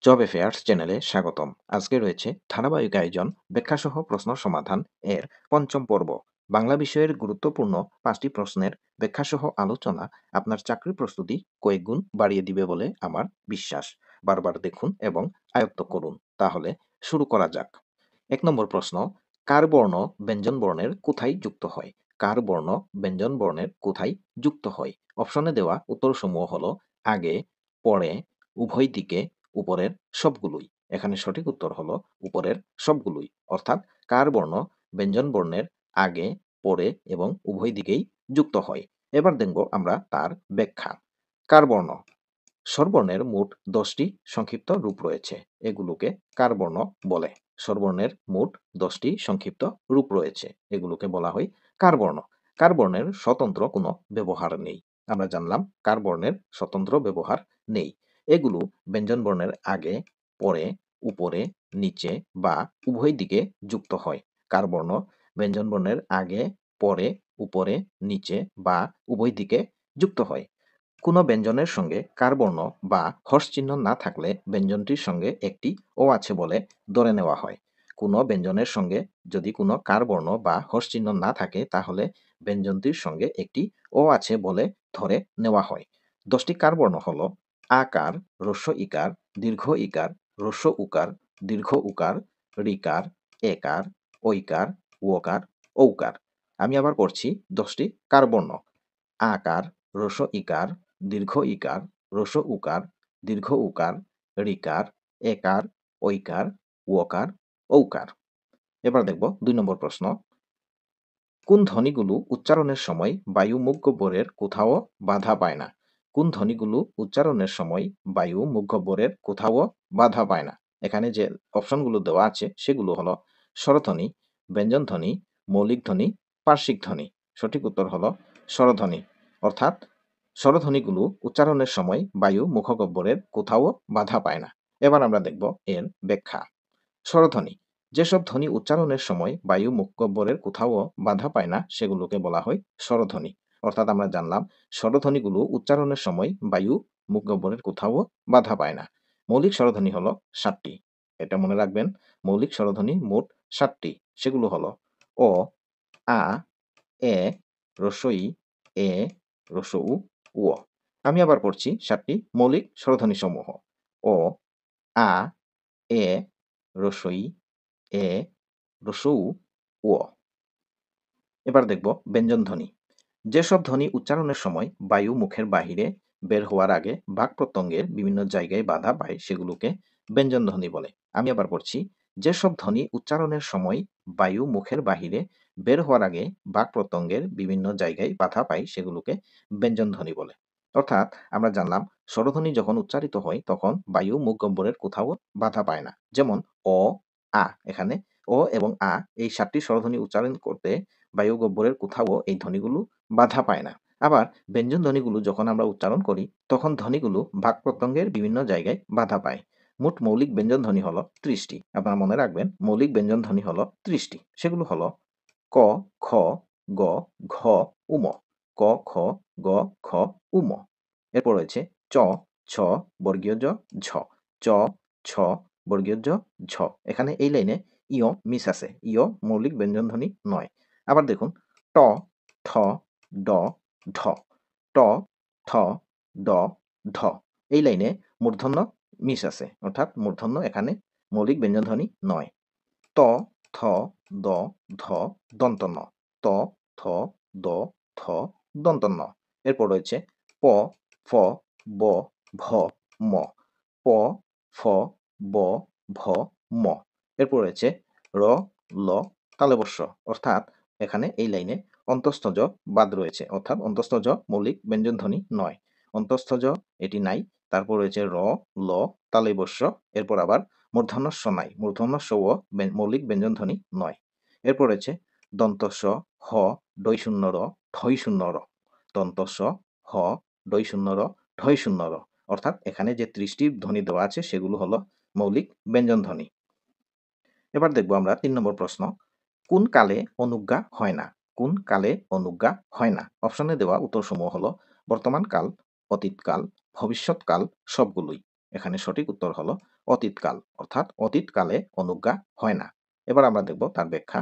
Job affairs চ্যানেলে স্বাগতম। আজকে রয়েছে ধারাবাহিক আয়োজন ব্যাখ্যাসহ প্রশ্ন সমাধান এর পঞ্চম পর্ব। বাংলা বিষয়ের গুরুত্বপূর্ণ 5টি প্রশ্নের ব্যাখ্যাসহ আলোচনা আপনার চাকরির প্রস্তুতি কয়েক গুণ বাড়িয়ে দিবে বলে আমার বিশ্বাস। বারবার দেখুন এবং আয়ত্ত করুন। তাহলে শুরু করা যাক। 1 নম্বর প্রশ্ন, কার বর্ণ ব্যঞ্জন বর্ণের কোথায় যুক্ত হয়? কার বর্ণ ব্যঞ্জন বর্ণের কোথায় যুক্ত হয়? অপশনে দেওয়া উত্তরসমূহ হলো আগে, পরে, উভয় দিকে, উপরের সবগুলোই। এখানে সঠিক উত্তর হলো উপরের সবগুলোই। অর্থাৎ কার বর্ণ ব্যঞ্জন বর্ণের আগে, পরে এবং উভয় দিকেই যুক্ত হয়। এবার দেখব আমরা তার ব্যাখ্যা। কার বর্ণ, স্বরবর্ণের মোট 10টি সংক্ষিপ্ত রূপ রয়েছে। এগুলোকে কার বর্ণ বলে। স্বরবর্ণের মোট 10টি সংক্ষিপ্ত রূপ রয়েছে। এগুলোকে বলা হয় কার বর্ণ। কার বর্ণের স্বতন্ত্র কোনো ব্যবহার নেই। আমরা জানলাম কার বর্ণের স্বতন্ত্র ব্যবহার নেই। এগুলো ব্যঞ্জন বর্ণের আগে, পরে, উপরে, নিচে বা উভয় দিকে যুক্ত হয়। কার বর্ণ ব্যঞ্জন বর্ণের আগে, পরে, উপরে, নিচে বা উভয় দিকে যুক্ত হয়। কোনো ব্যঞ্জনের সঙ্গে কার বর্ণ বা হর্ষ চিহ্ন না থাকলে ব্যঞ্জনটির সঙ্গে একটি ও আছে বলে ধরে নেওয়া হয়। কোনো ব্যঞ্জনের সঙ্গে যদি কোনো কার বর্ণ বা হর্ষ চিহ্ন না থাকে তাহলে ব্যঞ্জনটির সঙ্গে একটি ও আছে বলে ধরে নেওয়া হয়। 10টি কার বর্ণ হল আকার, হ্রস্ব ইকার, দীর্ঘ ইকার, হ্রস্ব উকার, দীর্ঘ উকার, ঋকার, একার, ঐকার, ওকার, ঔকার। আমি আবার পড়ছি 10টি কার বর্ণ। আকার, হ্রস্ব ইকার, দীর্ঘ ইকার, হ্রস্ব উকার, দীর্ঘ উকার, ঋকার, একার, ঐকার, ওকার, ঔকার। এবার দেখব 2 নম্বর প্রশ্ন। কোন ধ্বনিগুলো উচ্চারণের সময় বায়ু মুখ গহ্বরের কোথাও বাধা পায় না? কোন ধ্বনিগুলো উচ্চারণের সময় বায়ু মুখ গহ্বরের কোথাও বাধা পায় না? এখানে যে অপশনগুলো দেওয়া আছে সেগুলো হলো স্বরধ্বনি, ব্যঞ্জনধ্বনি, মৌলিক ধ্বনি, পার্শ্বিক ধ্বনি। সঠিক উত্তর হলো স্বরধ্বনি। অর্থাৎ স্বরধ্বনিগুলো উচ্চারণের সময় বায়ু মুখগহ্বরের কোথাও বাধা পায় না। এবার আমরা দেখব এর ব্যাখ্যা। স্বরধ্বনি, যেসব ধ্বনি উচ্চারণের সময় বায়ু মুখগহ্বরের কোথাও বাধা পায় না সেগুলোকে বলা হয় স্বরধ্বনি। অর্থাৎ আমরা জানলাম স্বরধ্বনিগুলো উচ্চারণের সময় বায়ু মুখগহ্বরের কোথাও বাধা পায় না। মৌলিক স্বরধ্বনি হলো 7টি। এটা মনে রাখবেন, মৌলিক স্বরধ্বনি মোট 7টি। সেগুলো হলো অ, আ, এ, ই, এ, উ, ও। আমি আবার পড়ছি 7টি মৌলিক স্বরধ্বনি সমূহ। অ, আ, এ, ই, এ, উ, ও। এবার দেখব ব্যঞ্জনধ্বনি। যেসব ধ্বনি উচ্চারণের সময় বায়ু মুখের বাহিরে বের হওয়ার আগে বাক প্রত্যঙ্গের বিভিন্ন জায়গায় বাধা পায় সেগুলোকে ব্যঞ্জনধ্বনি বলে। আমি আবার পড়ছি, যেসব ধ্বনি উচ্চারণের সময় বায়ু মুখের বাহিরে বের হওয়ার আগে বাক প্রত্যঙ্গের বিভিন্ন জায়গায় বাধা পায় সেগুলোকে ব্যঞ্জনধ্বনি বলে। অর্থাৎ আমরা জানলাম স্বরধ্বনি যখন উচ্চারিত হয় তখন বায়ু মুখ গহ্বরের কোথাও বাধা পায় না। যেমন অ, আ। এখানে অ এবং আ এই 7টি স্বরধ্বনি উচ্চারণ করতে বায়ু গহ্বরের কোথাও এই ধ্বনিগুলো বাধা পায় না। আবার ব্যঞ্জন ধ্বনিগুলো যখন আমরা উচ্চারণ করি তখন ধ্বনিগুলো বাক প্রত্যঙ্গের বিভিন্ন জায়গায় বাধা পায়। মোট মৌলিক ব্যঞ্জন ধ্বনি হলো 30টি। আপনারা মনে রাখবেন মৌলিক ব্যঞ্জন ধ্বনি হলো 30টি। সেগুলো হলো ক, খ, গ, ঘ, উম। ক, খ, গ, ঘ, উম। এরপর রয়েছে চ, ছ, বর্গীয় জ, ঝ। চ, ছ, বর্গীয় জ, ঝ। এখানে এই লাইনে ইয় মিস আছে। ইয় মৌলিক ব্যঞ্জন ধ্বনি নয়। আবার দেখুন ট, ঠ, ড, ঢ। ট, ঠ, ড, ঢ। এই লাইনে মূর্ধন্য মিস আছে। অর্থাৎ মূর্ধন্য এখানে মৌলিক ব্যঞ্জন ধ্বনি নয়। ত, থ, দ, ধ, দন্ত ন। ত, থ, দ, ধ, দন্ত ন। এরপর রয়েছে প, ফ, ব, ভ, ম। প, ফ, ব, ভ, ম। এরপর রয়েছে র, ল, তালব্য শ। অর্থাৎ এখানে এই লাইনে অন্তঃস্থ জ বাদ রয়েছে। অর্থাৎ অন্তঃস্থ জ মৌলিক ব্যঞ্জন ধ্বনি নয়। অন্তঃস্থ জ এটি নাই। তারপর রয়েছে র, ল, তালব্য শ। এরপর আবার মূর্ধন্য ষ নাই। মূর্ধন্য ষ ও মৌলিক ব্যঞ্জন ধ্বনি নয়। এরপর রয়েছে দন্ত স, হ, ডই শূন্য র, ঢই শূন্য র। দন্ত স, হ, ডই শূন্য র, ঢই শূন্য র। অর্থাৎ এখানে যে 30টি ধ্বনি দেওয়া আছে সেগুলো হলো মৌলিক ব্যঞ্জন ধ্বনি। এবার দেখব আমরা 3 নম্বর প্রশ্ন। কোন কালে অনুজ্ঞা হয় না? কোন কালে অনুজ্ঞা হয় না? অপশনে দেওয়া উত্তরসমূহ হলো বর্তমান কাল, অতীতকাল, ভবিষ্যৎকাল, সবগুলোই। এখানে সঠিক উত্তর হলো অতীতকাল, অর্থাৎ অতীতকালে অনুজ্ঞা হয় না। এবার আমরা দেখব তার ব্যাখ্যা।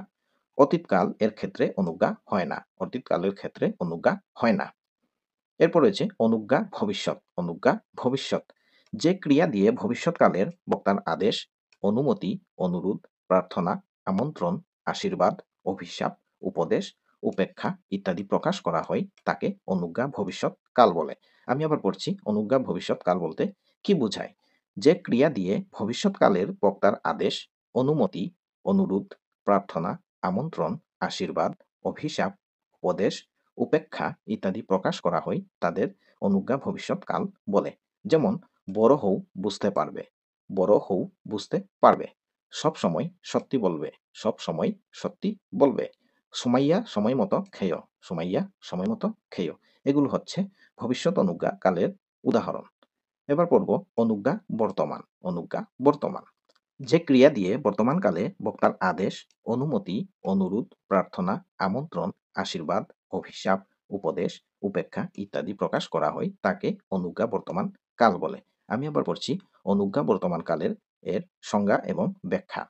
অতীতকাল এর ক্ষেত্রে অনুজ্ঞা হয় না, অতীতকালের ক্ষেত্রে অনুজ্ঞা হয় না। এরপর রয়েছে অনুজ্ঞা ভবিষ্যৎ। অনুজ্ঞা ভবিষ্যৎ যে ক্রিয়া দিয়ে ভবিষ্যৎকালের বক্তার আদেশ, অনুমতি, অনুরোধ, প্রার্থনা, আমন্ত্রণ, আশীর্বাদ, অভিশাপ, উপদেশ, উপেক্ষা ইত্যাদি প্রকাশ করা হয় তাকে অনুজ্ঞা ভবিষ্যৎ কাল বলে। আমি আবার পড়ছি, অনুজ্ঞা ভবিষ্যৎ কাল বলতে কি বোঝায়? যে ক্রিয়া দিয়ে ভবিষ্যৎকালের বক্তার আদেশ, অনুমতি, অনুরোধ, প্রার্থনা, আমন্ত্রণ, আশীর্বাদ, অভিশাপ, উপদেশ, উপেক্ষা ইত্যাদি প্রকাশ করা হয় তাদের অনুজ্ঞা ভবিষ্যৎ কাল বলে। যেমন বড় হও বুঝতে পারবে, বড় হও বুঝতে পারবে, সব সময় সত্যি বলবে, সব সময় সত্যি বলবে, সুমাইয়া সময় মতো খেয়, সুমাইয়া সময় মতো খেয়। এগুলো হচ্ছে ভবিষ্যৎ অনুজ্ঞা কালের উদাহরণ। এবার পড়ব অনুজ্ঞা বর্তমান। অনুজ্ঞা বর্তমান যে ক্রিয়া দিয়ে বর্তমানকালে বক্তার আদেশ, অনুমতি, অনুরোধ, প্রার্থনা, আমন্ত্রণ, আশীর্বাদ, অভিশাপ, উপদেশ, উপেক্ষা ইত্যাদি প্রকাশ করা হয় তাকে অনুজ্ঞা বর্তমান কাল বলে। আমি আবার পড়ছি, অনুজ্ঞা বর্তমান কালের এর সংজ্ঞা এবং ব্যাখ্যা।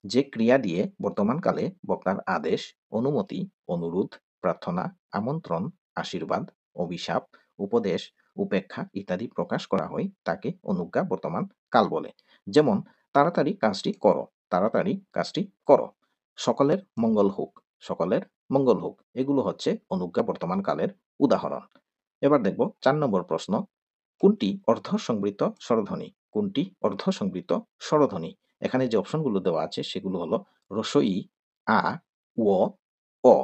যে ক্রিয়া দিয়ে বর্তমানকালে বক্তার আদেশ, অনুমতি, অনুরোধ, প্রার্থনা, আমন্ত্রণ, আশীর্বাদ, অভিশাপ, উপদেশ, উপেক্ষা ইত্যাদি প্রকাশ করা হয় তাকে অনুজ্ঞা বর্তমান কাল বলে। যেমন তাড়াতাড়ি কাজটি করো, তাড়াতাড়ি কাজটি করো, সকলের মঙ্গল হোক, সকলের মঙ্গল হোক। এগুলো হচ্ছে অনুজ্ঞা বর্তমান কালের উদাহরণ। এবার দেখব 4 নম্বর প্রশ্ন, কোনটি অর্ধ সংবৃত স্বরধ্বনি? কোনটি অর্ধ সংবৃত স্বরধ্বনি? এখানে যে অপশনগুলো দেওয়া আছে সেগুলো হলো রসই, আ, ও, অ।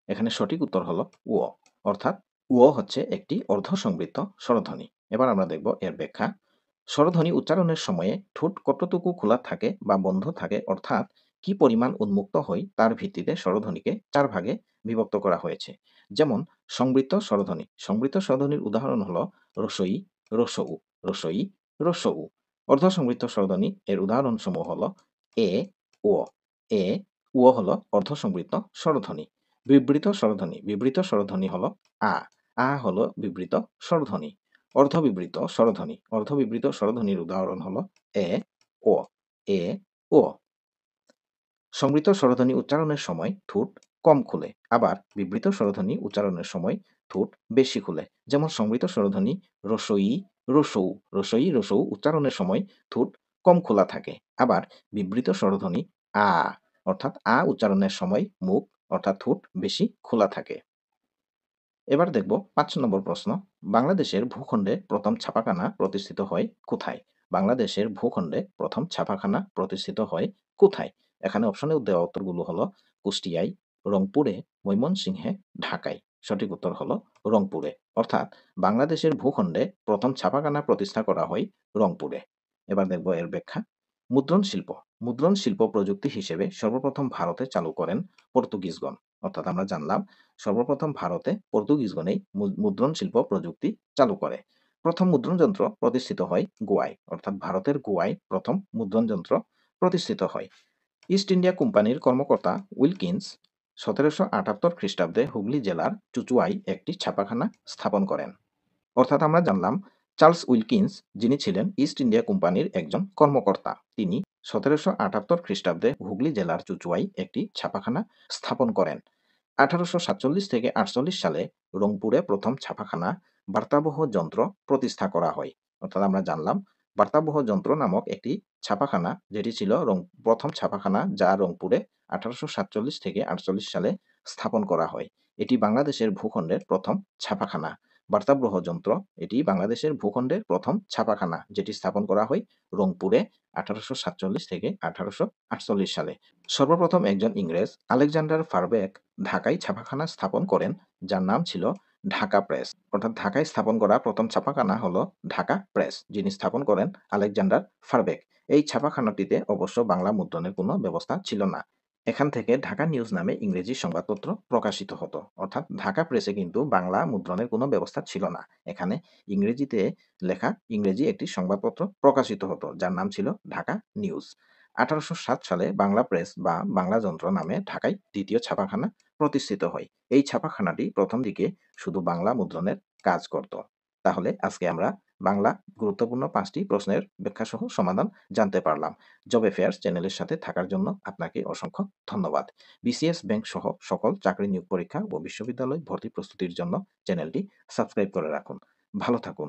এখানে সঠিক উত্তর হলো ও, অর্থাৎ ও হচ্ছে একটি অর্ধ সংবৃত স্বরধ্বনি। এবার আমরা দেখব এর ব্যাখ্যা। স্বরধ্বনি উচ্চারণের সময়ে ঠোঁট কতটুকু খোলা থাকে বা বন্ধ থাকে, অর্থাৎ কি পরিমাণ উন্মুক্ত হয় তার ভিত্তিতে স্বরধ্বনিকে 4 ভাগে বিভক্ত করা হয়েছে। যেমন সংবৃত স্বরধ্বনি। সংবৃত স্বরধ্বনির উদাহরণ হলো রসই, রসৌ, রসই, রসৌ। অর্ধ সংবৃত স্বরধ্বনি এর উদাহরণ সমূহ হলো এ, ও। এ, ও হলো অর্ধ সংবৃত স্বরধ্বনি। বিবৃত স্বরধ্বনি। বিবৃত স্বরধ্বনি হলো আ। আ হলো বিবৃত স্বরধ্বনি। অর্ধবিবৃত স্বরধ্বনি। অর্ধবিবৃত স্বরধ্বনির উদাহরণ হলো এ, ও। এ, ও। সংবৃত স্বরধ্বনি উচ্চারণের সময় ঠোঁট কম খুলে, আবার বিবৃত স্বরধ্বনি উচ্চারণের সময় ঠোঁট বেশি খুলে। যেমন সংবৃত স্বরধ্বনি রসই, রসৌ, রসই, রসৌ উচ্চারণের সময় ঠোঁট কম খোলা থাকে। আবার বিবৃত স্বরধ্বনি আ, অর্থাৎ আ উচ্চারণের সময় মুখ অর্থাৎ ঠোঁট বেশি খোলা থাকে। এবার দেখব 5 নম্বর প্রশ্ন, বাংলাদেশের ভূখণ্ডে প্রথম ছাপাখানা প্রতিষ্ঠিত হয় কোথায়? বাংলাদেশের ভূখণ্ডে প্রথম ছাপাখানা প্রতিষ্ঠিত হয় কোথায়? এখানে অপশনে দেওয়া উত্তরগুলো হলো কুষ্টিয়ায়, রংপুরে, ময়মনসিংহে, ঢাকায়। সঠিক উত্তর হলো রংপুরে, অর্থাৎ বাংলাদেশের ভূখণ্ডে প্রথম ছাপাখানা প্রতিষ্ঠা করা হয় রংপুরে। এবার দেখব এর ব্যাখ্যা। মুদ্রণ শিল্প। মুদ্রণ শিল্প প্রযুক্তি হিসেবে সর্বপ্রথম ভারতে চালু করেন পর্তুগিজগণ। অর্থাৎ আমরা জানলাম সর্বপ্রথম ভারতে পর্তুগিজগণেই মুদ্রণ শিল্প প্রযুক্তি চালু করে। প্রথম মুদ্রণ যন্ত্র প্রতিষ্ঠিত হয় গোয়ায়, অর্থাৎ ভারতের গোয়ায় প্রথম মুদ্রণ যন্ত্র প্রতিষ্ঠিত হয়। ইস্ট ইন্ডিয়া কোম্পানির কর্মকর্তা উইলকিন্স 1778 খ্রিস্টাব্দে হুগলি জেলার চুচুড়ায় একটি ছাপাখানা স্থাপন করেন। অর্থাৎ আমরা জানলাম চার্লস উইলকিন্স, যিনি ছিলেন ইস্ট ইন্ডিয়া কোম্পানির একজন কর্মকর্তা, তিনি 1778 খ্রিস্টাব্দে হুগলি জেলার চুচুড়ায় একটি ছাপাখানা স্থাপন করেন। 1847 থেকে 48 সালে রংপুরে প্রথম ছাপাখানা বার্তাবহ যন্ত্র প্রতিষ্ঠা করা হয়। অর্থাৎ আমরা জানলাম বার্তাবহ যন্ত্র নামক একটি ছাপাখানা, যেটি ছিল প্রথম ছাপাখানা যা রংপুরে 1847 থেকে 48 সালে স্থাপন করা হয়। এটি বাংলাদেশের ভূখণ্ডের প্রথম ছাপাখানা। বার্তাবহ যন্ত্র এটি বাংলাদেশের ভূখণ্ডের প্রথম ছাপাখানা, যেটি স্থাপন করা হয় রংপুরে 1847 থেকে 1848 সালে। সর্বপ্রথম একজন ইংরেজ আলেকজান্ডার ফারবেক ঢাকায় ছাপাখানা স্থাপন করেন, যার নাম ছিল ঢাকা প্রেস। অর্থাৎ ঢাকায় স্থাপন করা প্রথম ছাপাখানা হলো ঢাকা প্রেস, যিনি স্থাপন করেন আলেকজান্ডার ফারবেক। এই ছাপাখানাটিতে অবশ্য বাংলা মুদ্রণের কোনো ব্যবস্থা ছিল না। এখান থেকে ঢাকা নিউজ নামে ইংরেজি সংবাদপত্র প্রকাশিত হতো। অর্থাৎ ঢাকা প্রেসে কিন্তু বাংলা মুদ্রণের কোনো ব্যবস্থা ছিল না। এখানে ইংরেজিতে লেখা ইংরেজি একটি সংবাদপত্র প্রকাশিত হতো, যার নাম ছিল ঢাকা নিউজ। 1807 সালে বাংলা প্রেস বা বাংলা যন্ত্র নামে ঢাকায় দ্বিতীয় ছাপাখানা প্রতিষ্ঠিত হয়। এই ছাপাখানাটি প্রথম দিকে শুধু বাংলা মুদ্রণের কাজ করত। তাহলে আজকে আমরা বাংলা গুরুত্বপূর্ণ 5টি প্রশ্নের ব্যাখ্যাসহ সমাধান জানতে পারলাম। জব অ্যাফেয়ার্স চ্যানেলের সাথে থাকার জন্য আপনাকে অসংখ্য ধন্যবাদ। বিসিএস ব্যাংক সহ সকল চাকরি নিয়োগ পরীক্ষা ও বিশ্ববিদ্যালয় ভর্তি প্রস্তুতির জন্য চ্যানেলটি সাবস্ক্রাইব করে রাখুন। ভালো থাকুন।